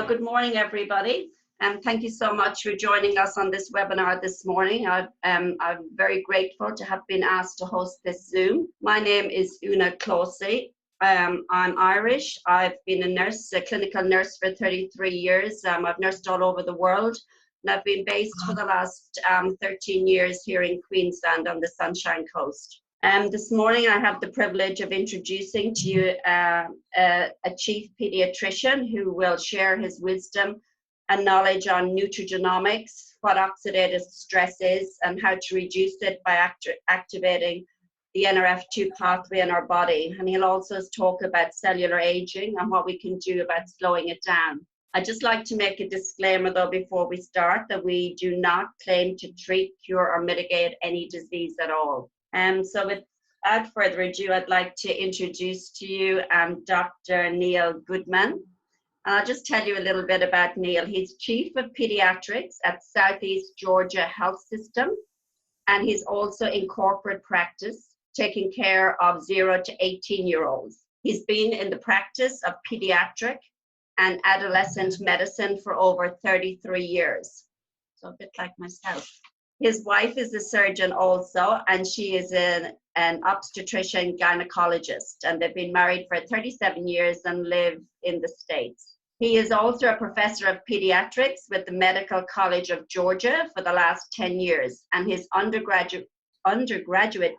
good morning, everybody. And thank you so much for joining us on this webinar this morning. I'm very grateful to have been asked to host this Zoom. My name is Una Closey. I'm Irish. I've been a nurse, a clinical nurse for 33 years. I've nursed all over the world. And I've been based for the last 13 years here in Queensland on the Sunshine Coast. This morning I have the privilege of introducing to you a chief pediatrician who will share his wisdom and knowledge on nutrigenomics, what oxidative stress is, and how to reduce it by activating the Nrf2 pathway in our body. And he'll also talk about cellular aging and what we can do about slowing it down. I'd just like to make a disclaimer though before we start that we do not claim to treat, cure, or mitigate any disease at all. So without further ado, I'd like to introduce to you Dr. Neil Goodman. I'll just tell you a little bit about Neil. He's Chief of Pediatrics at Southeast Georgia Health System, and he's also in corporate practice, taking care of 0 to 18-year-olds. He's been in the practice of pediatric and adolescent medicine for over 33 years, so a bit like myself. His wife is a surgeon also, and she is an obstetrician gynecologist, and they've been married for 37 years and live in the States. He is also a professor of pediatrics with the Medical College of Georgia for the last 10 years, and his undergraduate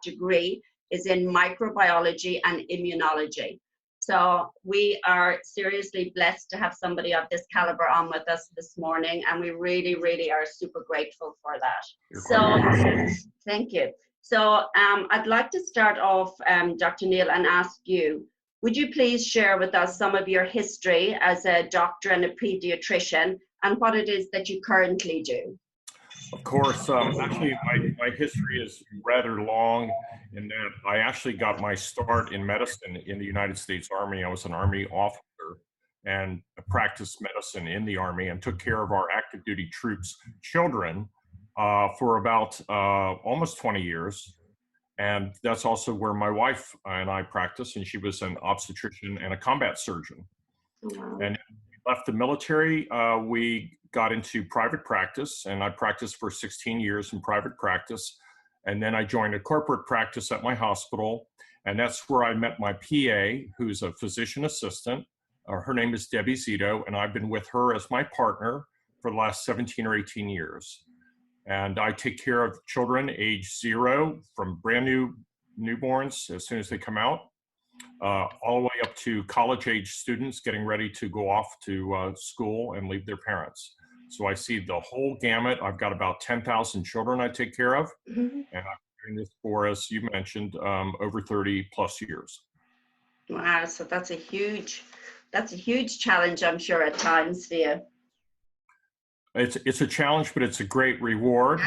degree is in microbiology and immunology. So we are seriously blessed to have somebody of this caliber on with us this morning, and we really, really are super grateful for that. Thank you. So I'd like to start off, Dr. Neil, and ask you, would you please share with us some of your history as a doctor and a pediatrician and what it is that you currently do? Of course. Actually, my history is rather long in that I actually got my start in medicine in the United States Army. I was an Army officer and practiced medicine in the Army and took care of our active duty troops' children for about almost 20 years. And that's also where my wife and I practiced, and she was an obstetrician and a combat surgeon. Wow. And we left the military, we got into private practice, and I practiced for 16 years in private practice. And then I joined a corporate practice at my hospital, and that's where I met my PA, who's a physician assistant. Her name is Debbie Zito, and I've been with her as my partner for the last 17 or 18 years. And I take care of children age 0 from brand new newborns as soon as they come out, all the way up to college age students getting ready to go off to school and leave their parents. So I see the whole gamut. I've got about 10,000 children I take care of, and I'm doing this for, as you mentioned, over 30 plus years. Wow, so that's a huge challenge, I'm sure, at times for you. It's a challenge, but it's a great reward.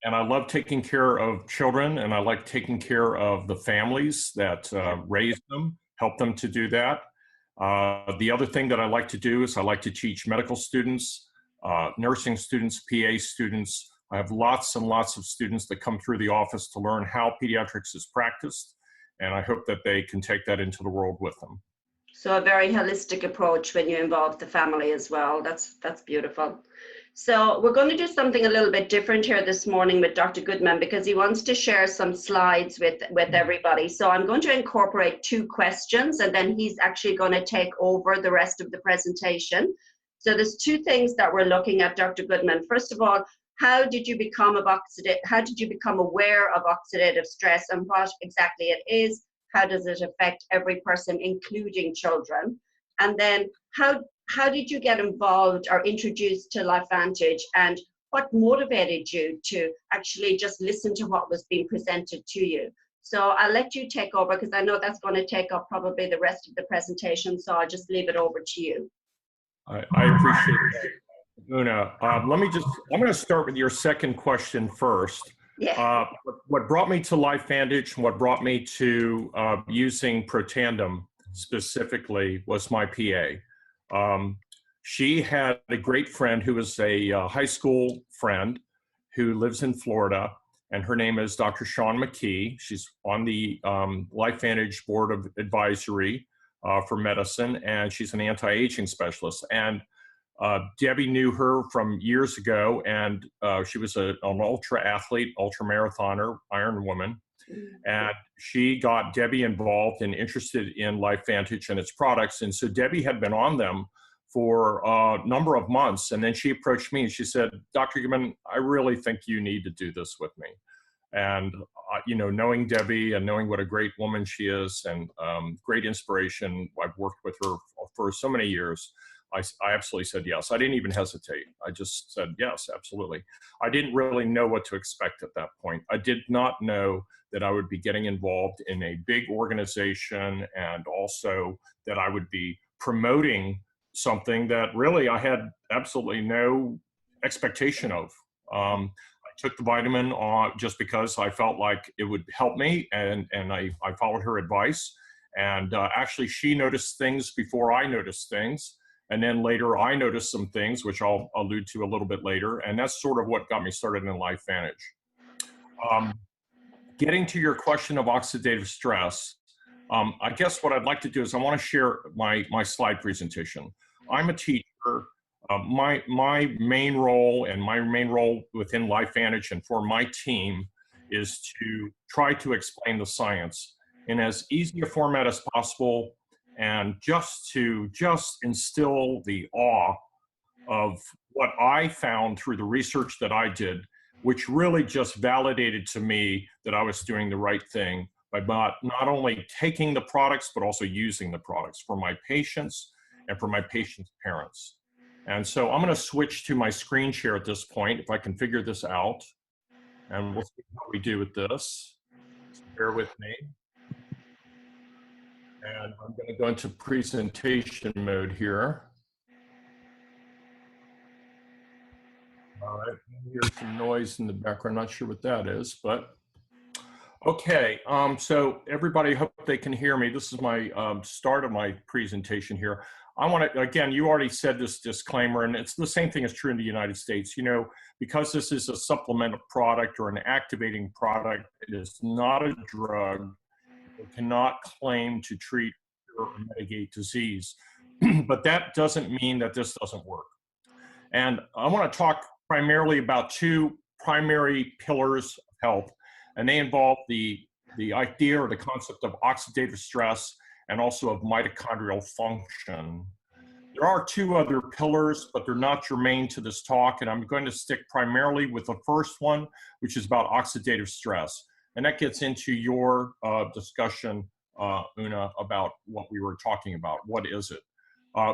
And I love taking care of children, and I like taking care of the families that raise them, help them to do that. The other thing that I like to do is I like to teach medical students, nursing students, PA students. I have lots and lots of students that come through the office to learn how pediatrics is practiced, and I hope that they can take that into the world with them. So a very holistic approach when you involve the family as well. That's beautiful. So we're going to do something a little bit different here this morning with Dr. Goodman because he wants to share some slides with everybody. So I'm going to incorporate 2 questions, and then he's actually going to take over the rest of the presentation. So there's 2 things that we're looking at, Dr. Goodman. First of all, how did you become aware of oxidative stress and what exactly it is? How does it affect every person, including children? And then how did you get involved or introduced to LifeVantage, and what motivated you to actually just listen to what was being presented to you? So I'll let you take over because I know that's going to take up probably the rest of the presentation, so I'll just leave it over to you. I appreciate that, Una. I'm going to start with your second question first. Yeah. What brought me to LifeVantage and what brought me to using Protandim specifically was my PA. She had a great friend who was a high school friend who lives in Florida, and her name is Dr. Shawn McKee. She's on the LifeVantage Board of Advisory for medicine, and she's an anti-aging specialist. And Debbie knew her from years ago, and she was an ultra athlete, ultra marathoner, Iron Woman. And she got Debbie involved and interested in LifeVantage and its products. And so Debbie had been on them for a number of months. And then she approached me and she said, Dr. Goodman, I really think you need to do this with me. And, you know, knowing Debbie and knowing what a great woman she is and great inspiration, I've worked with her for so many years. I absolutely said yes. I didn't even hesitate. I just said, yes, absolutely. I didn't really know what to expect at that point. I did not know that I would be getting involved in a big organization and also that I would be promoting something that really I had absolutely no expectation of. I took the vitamin just because I felt like it would help me, and I followed her advice. And actually, she noticed things before I noticed things. And then later, I noticed some things, which I'll allude to a little bit later. And that's sort of what got me started in LifeVantage. Getting to your question of oxidative stress, I guess what I'd like to do is I want to share my slide presentation. I'm a teacher. My main role within LifeVantage and for my team is to try to explain the science in as easy a format as possible, and just instill the awe of what I found through the research that I did, which really just validated to me that I was doing the right thing by not only taking the products, but also using the products for my patients and for my patients' parents. And so I'm going to switch to my screen share at this point, if I can figure this out. And we'll see how we do with this. So bear with me. And I'm going to go into presentation mode here. All right, here's some noise in the background. Not sure what that is, but okay. So everybody, hope they can hear me. This is my start of my presentation here. I want to, again, you already said this disclaimer, and it's the same thing is true in the United States. You know, because this is a supplemental product or an activating product, it is not a drug. It cannot claim to treat or mitigate disease. But that doesn't mean that this doesn't work. And I want to talk primarily about two primary pillars of health, and they involve the idea or the concept of oxidative stress and also of mitochondrial function. There are two other pillars, but they're not germane to this talk, and I'm going to stick primarily with the first one, which is about oxidative stress. And that gets into your discussion, Una, about what we were talking about. What is it?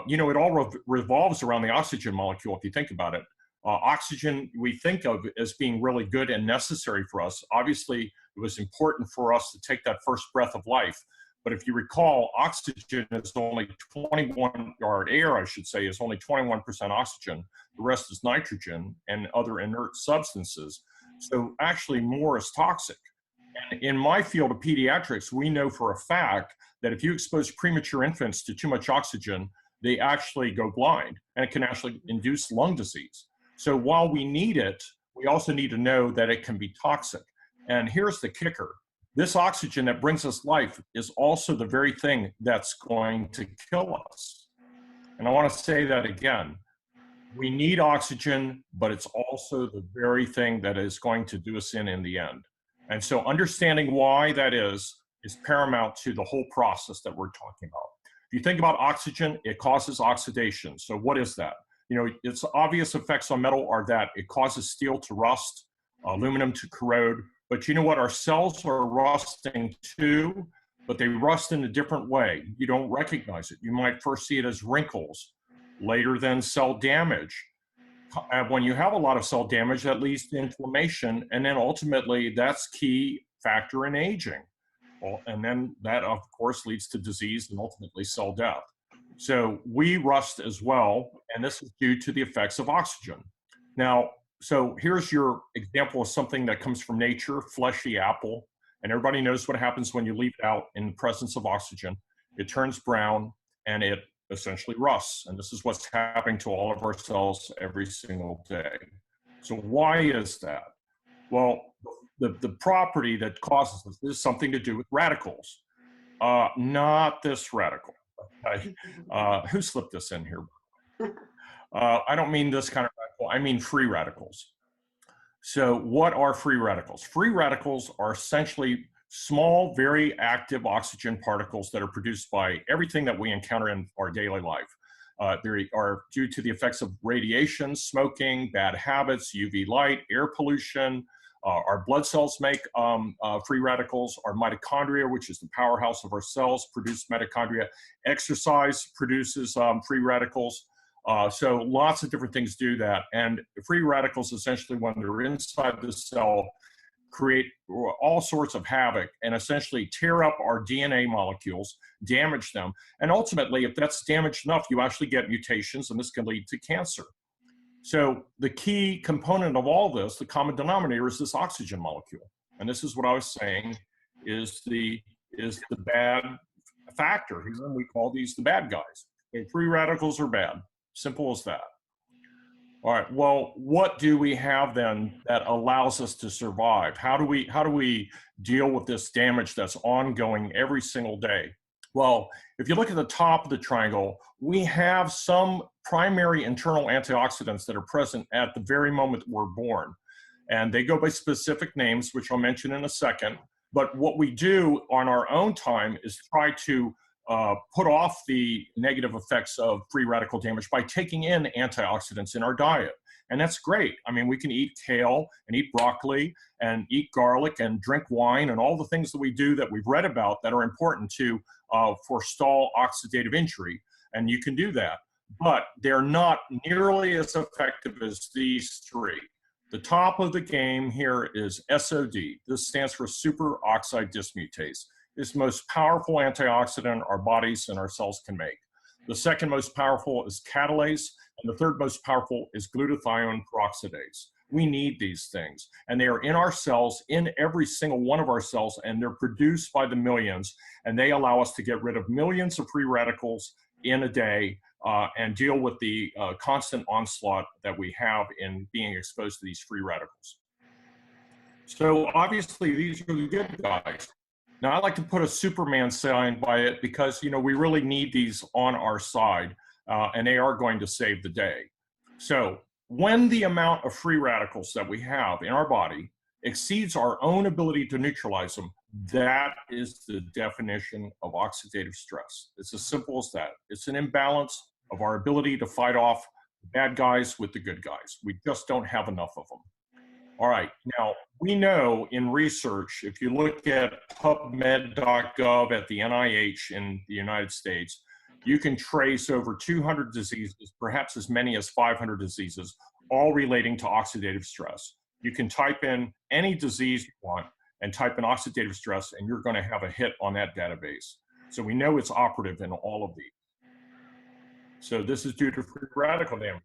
You know, it all revolves around the oxygen molecule, if you think about it. Oxygen we think of as being really good and necessary for us. Obviously, it was important for us to take that first breath of life. But if you recall, oxygen is only 21, or air, I should say, is only 21% oxygen. The rest is nitrogen and other inert substances. So actually more is toxic. And in my field of pediatrics, we know for a fact that if you expose premature infants to too much oxygen, they actually go blind, and it can actually induce lung disease. So while we need it, we also need to know that it can be toxic. And here's the kicker. This oxygen that brings us life is also the very thing that's going to kill us. And I want to say that again. We need oxygen, but it's also the very thing that is going to do us in the end. And so understanding why that is paramount to the whole process that we're talking about. If you think about oxygen, it causes oxidation. So what is that? You know, its obvious effects on metal are that it causes steel to rust, aluminum to corrode. But you know what? Our cells are rusting too, but they rust in a different way. You don't recognize it. You might first see it as wrinkles, later then cell damage. When you have a lot of cell damage, that leads to inflammation, and then ultimately that's key factor in aging. Well, and then that, of course, leads to disease and ultimately cell death. So we rust as well, and this is due to the effects of oxygen. Now, so here's your example of something that comes from nature, fleshy apple. And everybody knows what happens when you leave it out in the presence of oxygen. It turns brown and it essentially rusts. And this is what's happening to all of our cells every single day. So why is that? Well, the property that causes this is something to do with radicals. Not this radical. Okay. Who slipped this in here? I don't mean this kind of radical, I mean free radicals. So what are free radicals? Free radicals are essentially small, very active oxygen particles that are produced by everything that we encounter in our daily life. They are due to the effects of radiation, smoking, bad habits, UV light, air pollution. Our blood cells make free radicals. Our mitochondria, which is the powerhouse of our cells, produce mitochondria. Exercise produces free radicals. So lots of different things do that. And free radicals, essentially, when they're inside the cell, create all sorts of havoc and essentially tear up our DNA molecules, damage them. And ultimately, if that's damaged enough, you actually get mutations, and this can lead to cancer. So the key component of all this, the common denominator, is this oxygen molecule. And this is what I was saying is the bad factor. Here we call these the bad guys. And free radicals are bad. Simple as that. All right, well, what do we have then that allows us to survive? How do we deal with this damage that's ongoing every single day? Well, if you look at the top of the triangle, we have some primary internal antioxidants that are present at the very moment we're born. And they go by specific names, which I'll mention in a second. But what we do on our own time is try to put off the negative effects of free radical damage by taking in antioxidants in our diet. And that's great. I mean, we can eat kale and eat broccoli and eat garlic and drink wine and all the things that we do that we've read about that are important to forestall oxidative injury. And you can do that. But they're not nearly as effective as these three. The top of the game here is SOD. This stands for superoxide dismutase. It's the most powerful antioxidant our bodies and our cells can make. The second most powerful is catalase, and the third most powerful is glutathione peroxidase. We need these things, and they are in our cells, in every single one of our cells, and they're produced by the millions, and they allow us to get rid of millions of free radicals in a day and deal with the constant onslaught that we have in being exposed to these free radicals. So obviously, these are the good guys. Now, I like to put a Superman sign by it because, you know, we really need these on our side, and they are going to save the day. So when the amount of free radicals that we have in our body exceeds our own ability to neutralize them, that is the definition of oxidative stress. It's as simple as that. It's an imbalance of our ability to fight off the bad guys with the good guys. We just don't have enough of them. All right, now we know in research, if you look at PubMed.gov at the NIH in the United States, you can trace over 200 diseases, perhaps as many as 500 diseases, all relating to oxidative stress. You can type in any disease you want and type in oxidative stress, and you're going to have a hit on that database. So we know it's operative in all of these. So this is due to free radical damage.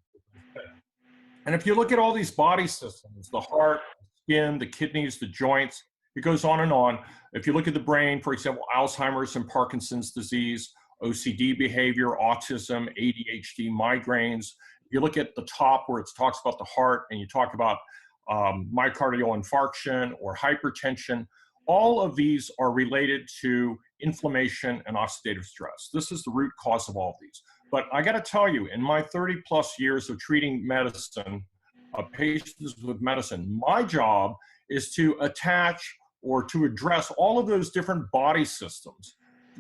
And if you look at all these body systems, the heart, the skin, the kidneys, the joints, it goes on and on. If you look at the brain, for example, Alzheimer's and Parkinson's disease, OCD behavior, autism, ADHD, migraines. If you look at the top where it talks about the heart and you talk about myocardial infarction or hypertension, all of these are related to inflammation and oxidative stress. This is the root cause of all of these. But I got to tell you, in my 30 plus years of treating medicine, patients with medicine, my job is to attach or to address all of those different body systems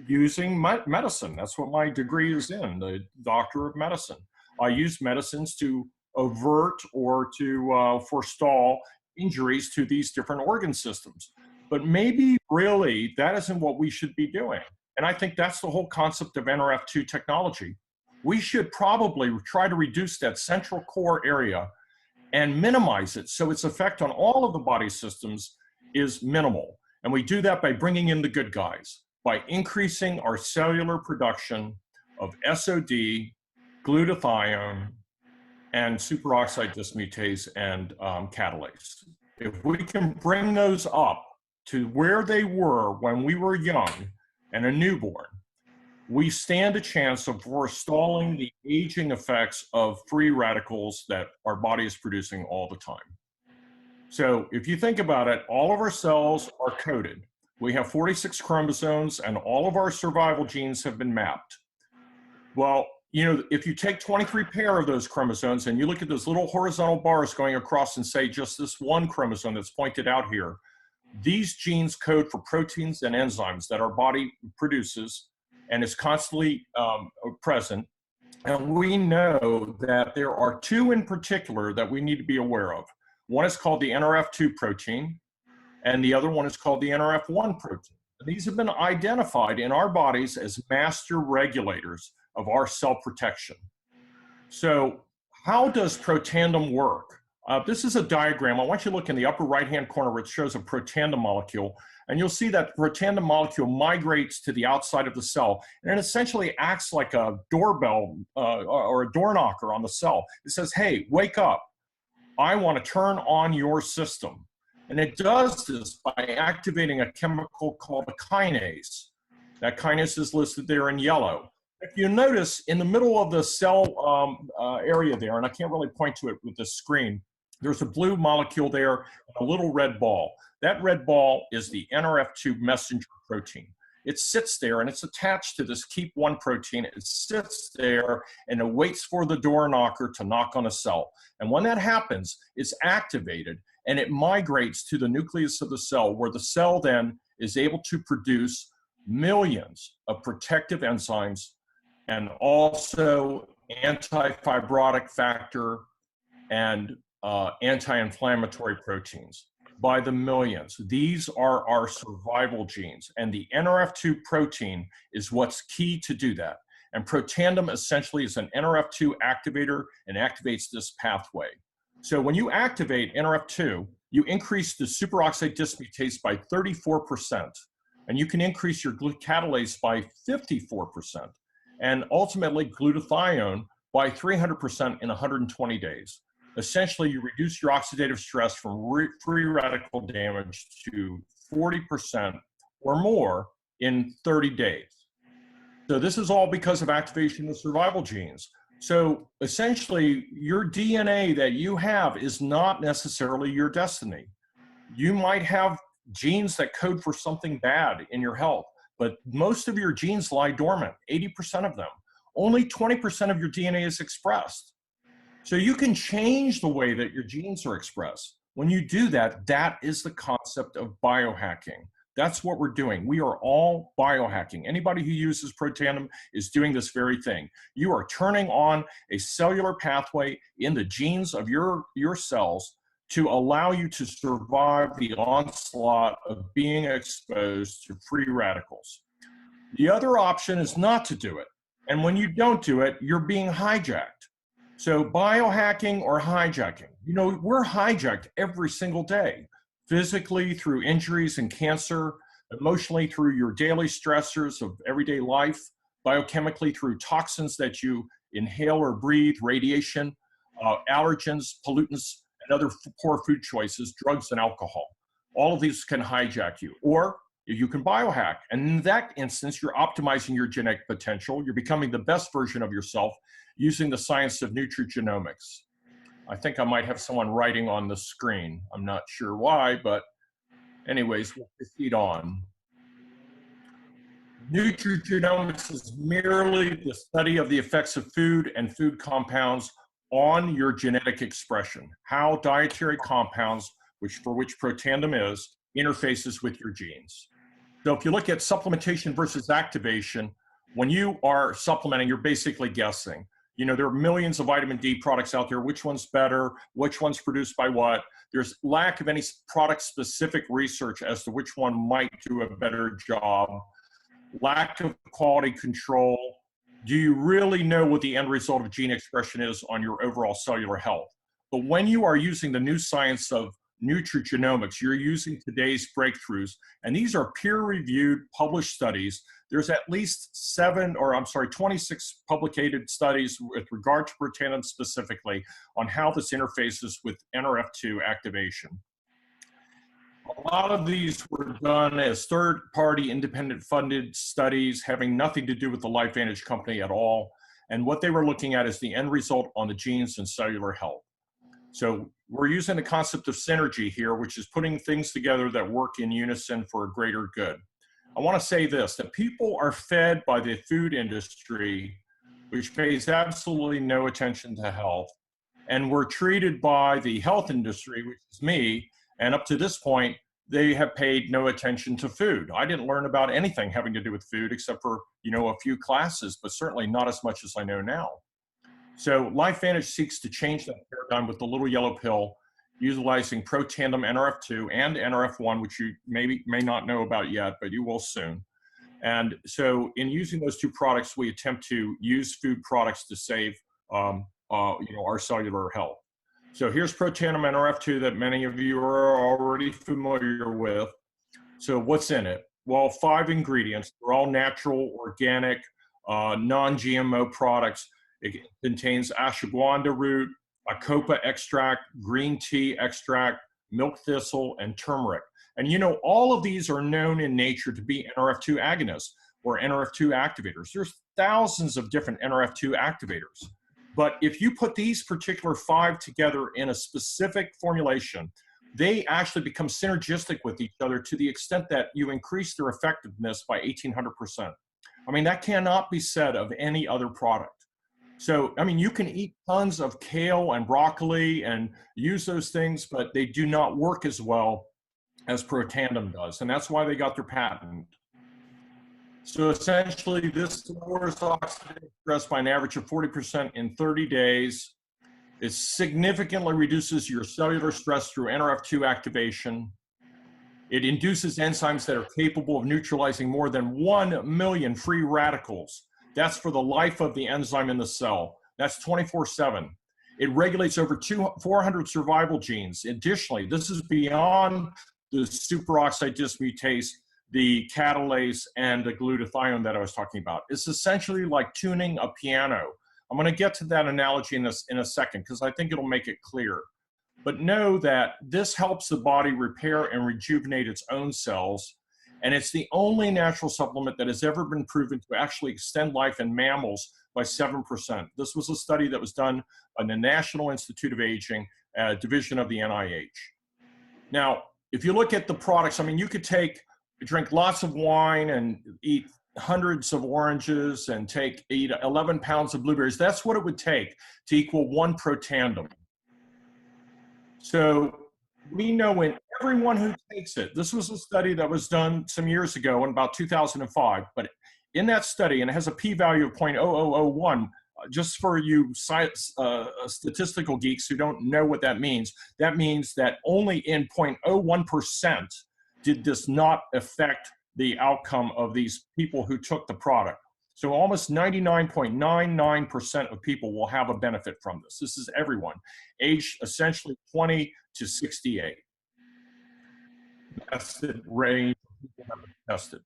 using medicine. That's what my degree is in, the doctor of medicine. I use medicines to avert or to forestall injuries to these different organ systems. But maybe really that isn't what we should be doing. And I think that's the whole concept of Nrf2 technology. We should probably try to reduce that central core area and minimize it so its effect on all of the body systems is minimal. And we do that by bringing in the good guys, by increasing our cellular production of SOD, glutathione, and superoxide dismutase and catalase. If we can bring those up to where they were when we were young and a newborn, we stand a chance of forestalling the aging effects of free radicals that our body is producing all the time. So if you think about it, all of our cells are coded. We have 46 chromosomes and all of our survival genes have been mapped. Well, you know, if you take 23 pair of those chromosomes and you look at those little horizontal bars going across and say just this one chromosome that's pointed out here, these genes code for proteins and enzymes that our body produces and is constantly present. And we know that there are two in particular that we need to be aware of. One is called the Nrf2 protein, and the other one is called the Nrf1 protein. And these have been identified in our bodies as master regulators of our cell protection. So how does protandem work? This is a diagram. I want you to look in the upper right-hand corner where it shows a protandem molecule, and you'll see that the protandem molecule migrates to the outside of the cell, and it essentially acts like a doorbell or a door knocker on the cell. It says, hey, wake up. I want to turn on your system. And it does this by activating a chemical called a kinase. That kinase is listed there in yellow. If you notice, in the middle of the cell area there, and I can't really point to it with the screen, there's a blue molecule there and a little red ball. That red ball is the Nrf2 messenger protein. It sits there and it's attached to this KEAP1 protein. It sits there and it waits for the door knocker to knock on a cell. And when that happens, it's activated and it migrates to the nucleus of the cell, where the cell then is able to produce millions of protective enzymes and also anti-fibrotic factor and anti-inflammatory proteins by the millions. These are our survival genes, and the Nrf2 protein is what's key to do that. And protandem essentially is an Nrf2 activator and activates this pathway. So when you activate Nrf2, you increase the superoxide dismutase by 34%, and you can increase your catalase by 54%, and ultimately glutathione by 300% in 120 days. Essentially, you reduce your oxidative stress from free radical damage to 40% or more in 30 days. So this is all because of activation of survival genes. So essentially, your DNA that you have is not necessarily your destiny. You might have genes that code for something bad in your health, but most of your genes lie dormant, 80% of them. Only 20% of your DNA is expressed. So you can change the way that your genes are expressed. When you do that, that is the concept of biohacking. That's what we're doing. We are all biohacking. Anybody who uses protandem is doing this very thing. You are turning on a cellular pathway in the genes of your cells to allow you to survive the onslaught of being exposed to free radicals. The other option is not to do it. And when you don't do it, you're being hijacked. So biohacking or hijacking, you know, we're hijacked every single day, physically through injuries and cancer, emotionally through your daily stressors of everyday life, biochemically through toxins that you inhale or breathe, radiation, allergens, pollutants, and other poor food choices, drugs and alcohol. All of these can hijack you. Or you can biohack. And in that instance, you're optimizing your genetic potential. You're becoming the best version of yourself using the science of nutrigenomics. I think I might have someone writing on the screen. I'm not sure why, but anyways, we'll proceed on. Nutrigenomics is merely the study of the effects of food and food compounds on your genetic expression, how dietary compounds, for which protandem is, interfaces with your genes. So if you look at supplementation versus activation, when you are supplementing, you're basically guessing. You know, there are millions of vitamin D products out there. Which one's better? Which one's produced by what? There's lack of any product-specific research as to which one might do a better job. Lack of quality control. Do you really know what the end result of gene expression is on your overall cellular health? But when you are using the new science of nutrigenomics, you're using today's breakthroughs, and these are peer-reviewed, published studies. There's at least 26 publicated studies with regard to protandem specifically on how this interfaces with Nrf2 activation. A lot of these were done as third-party independent funded studies having nothing to do with the LifeVantage company at all. And what they were looking at is the end result on the genes and cellular health. So we're using the concept of synergy here, which is putting things together that work in unison for a greater good. I want to say this, that people are fed by the food industry which pays absolutely no attention to health. And we're treated by the health industry, which is me. And up to this point, they have paid no attention to food. I didn't learn about anything having to do with food except for, a few classes, but certainly not as much as I know now. So LifeVantage seeks to change that paradigm with the little yellow pill, utilizing Protandim Nrf2 and Nrf1, which you may not know about yet, but you will soon. And so in using those two products, we attempt to use food products to save our cellular health. So here's Protandim Nrf2 that many of you are already familiar with. So what's in it? Well, 5 ingredients. They're all natural, organic, non-GMO products. It contains ashwagandha root, acopa extract, green tea extract, milk thistle, and turmeric. And all of these are known in nature to be Nrf2 agonists or Nrf2 activators. There's thousands of different Nrf2 activators. But if you put these particular 5 together in a specific formulation, they actually become synergistic with each other to the extent that you increase their effectiveness by 1,800%. I mean, that cannot be said of any other product. So, you can eat tons of kale and broccoli and use those things, but they do not work as well as Protandim does. And that's why they got their patent. So essentially, this lowers oxidative stress by an average of 40% in 30 days. It significantly reduces your cellular stress through Nrf2 activation. It induces enzymes that are capable of neutralizing more than 1 million free radicals. That's for the life of the enzyme in the cell. That's 24/7. It regulates over 400 survival genes. Additionally, this is beyond the superoxide dismutase, the catalase, and the glutathione that I was talking about. It's essentially like tuning a piano. I'm going to get to that analogy in a second because I think it'll make it clear. But know that this helps the body repair and rejuvenate its own cells. And it's the only natural supplement that has ever been proven to actually extend life in mammals by 7%. This was a study that was done by the National Institute of Aging, division of the NIH. Now, if you look at the products, you could drink lots of wine and eat hundreds of oranges and eat 11 pounds of blueberries. That's what it would take to equal 1 Protandim. So we know in everyone who takes it, this was a study that was done some years ago in about 2005, but in that study, and it has a p-value of 0.0001, just for you statistical geeks who don't know what that means that only in 0.01% did this not affect the outcome of these people who took the product. So almost 99.99% of people will have a benefit from this. This is everyone, aged essentially 20 to 68. That's the range people have been tested.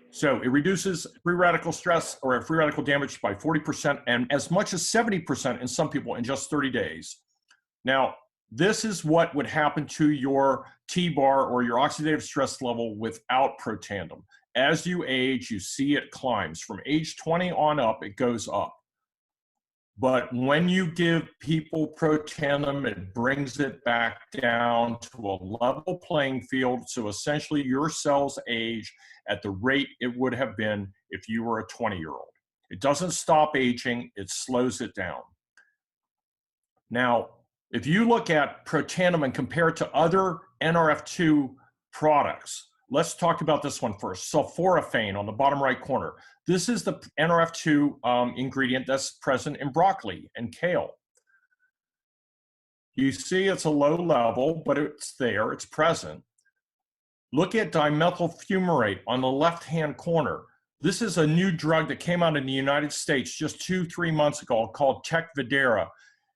So it reduces free radical stress or free radical damage by 40% and as much as 70% in some people in just 30 days. Now, this is what would happen to your T-bar or your oxidative stress level without Protandim. As you age, you see it climbs. From age 20 on up, it goes up. But when you give people Protandim, it brings it back down to a level playing field. So essentially, your cells age at the rate it would have been if you were a 20-year-old. It doesn't stop aging, it slows it down. Now, if you look at Protandim and compare it to other Nrf2 products, let's talk about this one first. Sulforaphane on the bottom right corner. This is the Nrf2 ingredient that's present in broccoli and kale. You see it's a low level, but it's there, it's present. Look at dimethyl fumarate on the left-hand corner. This is a new drug that came out in the United States just 2-3 months ago called Tecfidera.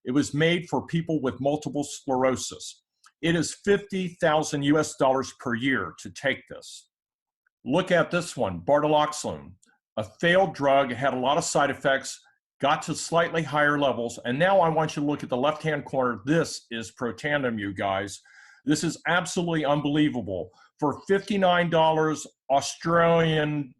It was made for people with multiple sclerosis. It is $50,000 US per year to take this. Look at this one, bardoxolone, a failed drug, had a lot of side effects, got to slightly higher levels, and now I want you to look at the left-hand corner. This is Protandim, you guys. This is absolutely unbelievable. For $59 Australian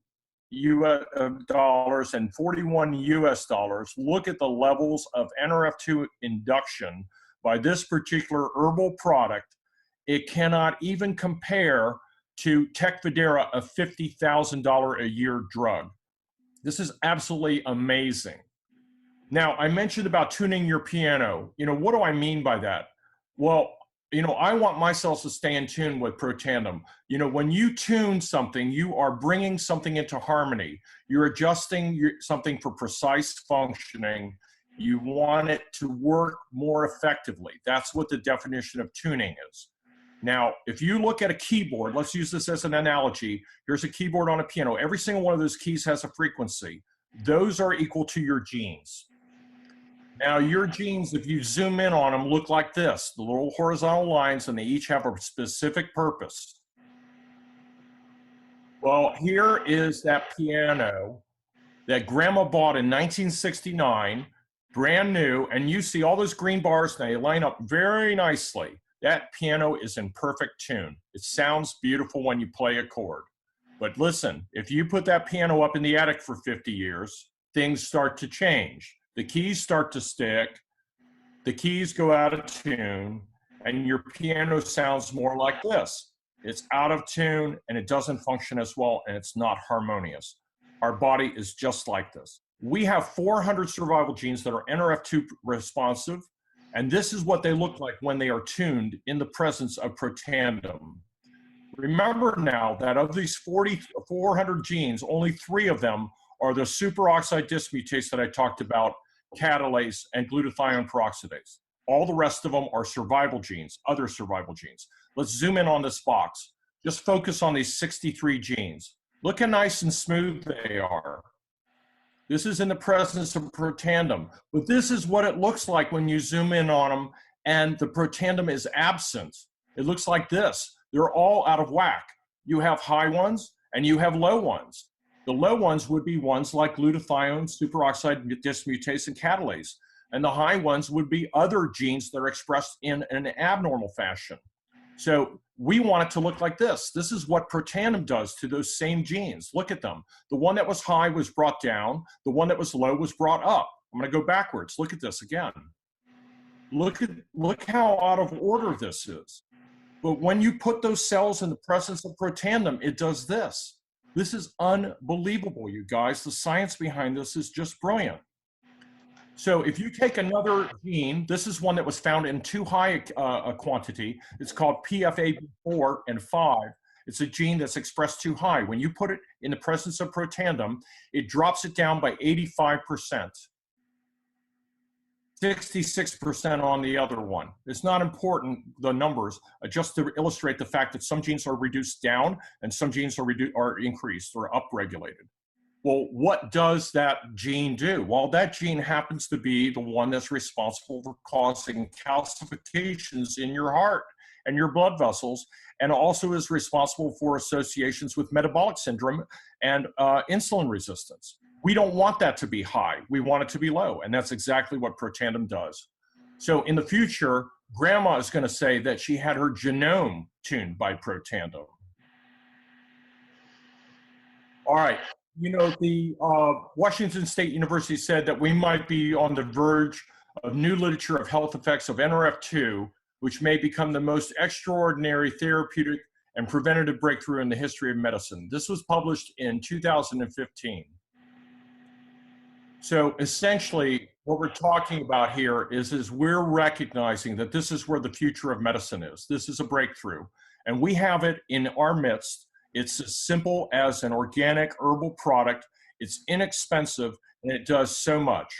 dollars and 41 US dollars, look at the levels of Nrf2 induction by this particular herbal product. It cannot even compare to Tecfidera, a $50,000 a year drug. This is absolutely amazing. Now, I mentioned about tuning your piano. What do I mean by that? Well, I want my cells to stay in tune with protandem. When you tune something, you are bringing something into harmony. You're adjusting something for precise functioning. You want it to work more effectively. That's what the definition of tuning is. Now, if you look at a keyboard, let's use this as an analogy. Here's a keyboard on a piano. Every single one of those keys has a frequency. Those are equal to your genes. Now, your genes, if you zoom in on them, look like this, the little horizontal lines, and they each have a specific purpose. Well, here is that piano that Grandma bought in 1969, brand new, and you see all those green bars, and they line up very nicely. That piano is in perfect tune. It sounds beautiful when you play a chord. But listen, if you put that piano up in the attic for 50 years, things start to change. The keys start to stick, the keys go out of tune, and your piano sounds more like this. It's out of tune, and it doesn't function as well, and it's not harmonious. Our body is just like this. We have 400 survival genes that are Nrf2 responsive, and this is what they look like when they are tuned in the presence of protandem. Remember now that of these 400 genes, only 3 of them are the superoxide dismutase that I talked about, catalase, and glutathione peroxidase. All the rest of them are survival genes, other survival genes. Let's zoom in on this box. Just focus on these 63 genes. Look how nice and smooth they are. This is in the presence of protandem, but this is what it looks like when you zoom in on them and the protandem is absent. It looks like this. They're all out of whack. You have high ones and you have low ones. The low ones would be ones like glutathione, superoxide dismutase, and catalase. And the high ones would be other genes that are expressed in an abnormal fashion. So we want it to look like this. This is what protandem does to those same genes. Look at them. The one that was high was brought down. The one that was low was brought up. I'm going to go backwards. Look at this again. Look how out of order this is. But when you put those cells in the presence of protandem, it does this. This is unbelievable, you guys. The science behind this is just brilliant. So if you take another gene, this is one that was found in too high a quantity. It's called PFAB4 and 5. It's a gene that's expressed too high. When you put it in the presence of protandem, it drops it down by 85%. 66% on the other one. It's not important, the numbers, just to illustrate the fact that some genes are reduced down and some genes are increased or upregulated. Well, what does that gene do? Well, that gene happens to be the one that's responsible for causing calcifications in your heart and your blood vessels, and also is responsible for associations with metabolic syndrome and insulin resistance. We don't want that to be high. We want it to be low, and that's exactly what protandem does. So in the future, Grandma is going to say that she had her genome tuned by protandem. All right. The Washington State University said that we might be on the verge of new literature of health effects of Nrf2, which may become the most extraordinary therapeutic and preventative breakthrough in the history of medicine. This was published in 2015. So essentially, what we're talking about here is we're recognizing that this is where the future of medicine is. This is a breakthrough, and we have it in our midst. It's as simple as an organic herbal product. It's inexpensive, and it does so much.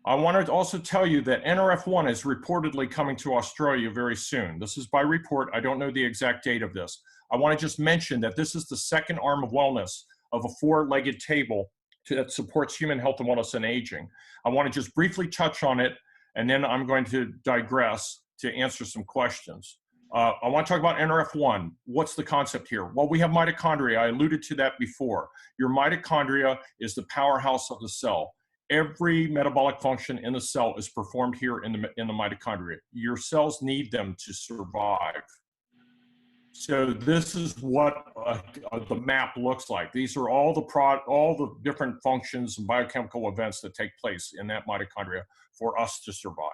I wanted to also tell you that Nrf1 is reportedly coming to Australia very soon. This is by report. I don't know the exact date of this. I want to just mention that this is the second arm of wellness of a four-legged table that supports human health and wellness and aging. I want to just briefly touch on it, and then I'm going to digress to answer some questions. I want to talk about Nrf1. What's the concept here? Well, we have mitochondria. I alluded to that before. Your mitochondria is the powerhouse of the cell. Every metabolic function in the cell is performed here in the mitochondria. Your cells need them to survive. So this is what the map looks like. These are all the different functions and biochemical events that take place in that mitochondria for us to survive.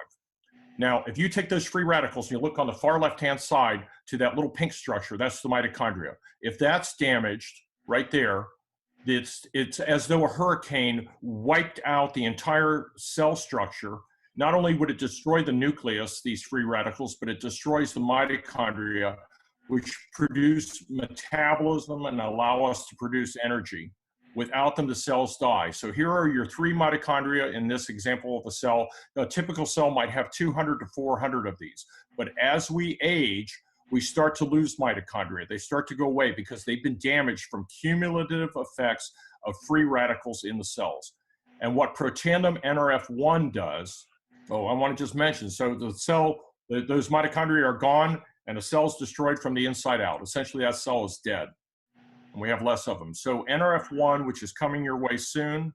Now, if you take those free radicals and you look on the far left-hand side to that little pink structure, that's the mitochondria. If that's damaged right there, it's as though a hurricane wiped out the entire cell structure. Not only would it destroy the nucleus, these free radicals, but it destroys the mitochondria, which produce metabolism and allow us to produce energy. Without them, the cells die. So here are your 3 mitochondria in this example of a cell. A typical cell might have 200 to 400 of these. But as we age, we start to lose mitochondria. They start to go away because they've been damaged from cumulative effects of free radicals in the cells. And what Protandim Nrf2 does, oh, I want to just mention, so the cell, those mitochondria are gone and the cell's destroyed from the inside out. Essentially, that cell is dead and we have less of them. So Nrf2, which is coming your way soon,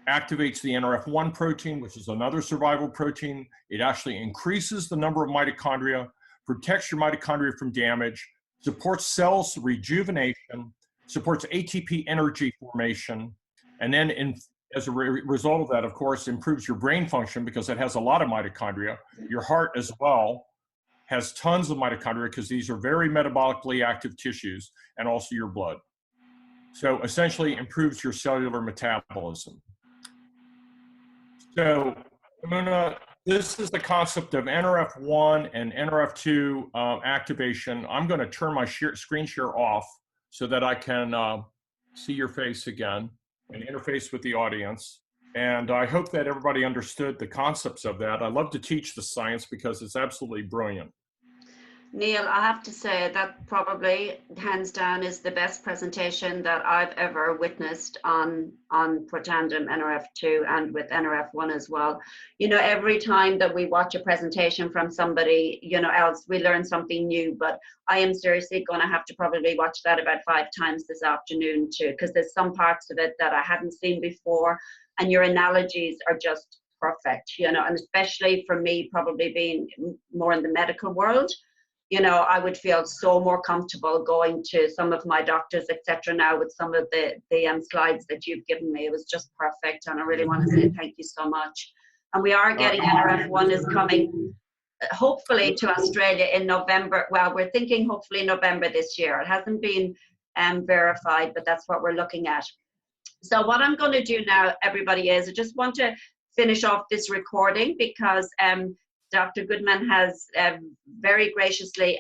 activates the Nrf1 protein, which is another survival protein. It actually increases the number of mitochondria, protects your mitochondria from damage, supports cells rejuvenation, supports ATP energy formation, and then as a result of that, of course, improves your brain function because it has a lot of mitochondria. Your heart as well has tons of mitochondria because these are very metabolically active tissues, and also your blood. So essentially improves your cellular metabolism. So this is the concept of Nrf1 and Nrf2 activation. I'm going to turn my screen share off so that I can see your face again and interface with the audience. And I hope that everybody understood the concepts of that. I love to teach the science because it's absolutely brilliant. Neil, I have to say that probably hands down is the best presentation that I've ever witnessed on Protandim Nrf2 and with Nrf1 as well. You know, every time that we watch a presentation from somebody, you know, else, we learn something new, but I am seriously going to have to probably watch that about 5 times this afternoon too, because there's some parts of it that I hadn't seen before, and your analogies are just perfect, you know, and especially for me, probably being more in the medical world. You know, I would feel so more comfortable going to some of my doctors, etc. now with some of the slides that you've given me. It was just perfect, and I really want to say thank you so much. And we are getting Nrf1 is coming, hopefully, to Australia in November. Well, we're thinking hopefully November this year. It hasn't been verified, but that's what we're looking at. So what I'm going to do now, everybody, is I just want to finish off this recording because Dr. Goodman has very graciously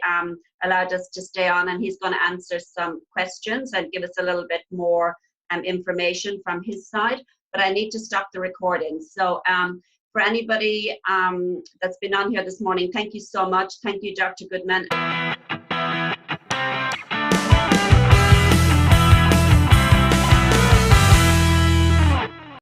allowed us to stay on, and he's going to answer some questions and give us a little bit more information from his side. But I need to stop the recording. So for anybody that's been on here this morning, thank you so much. Thank you, Dr. Goodman.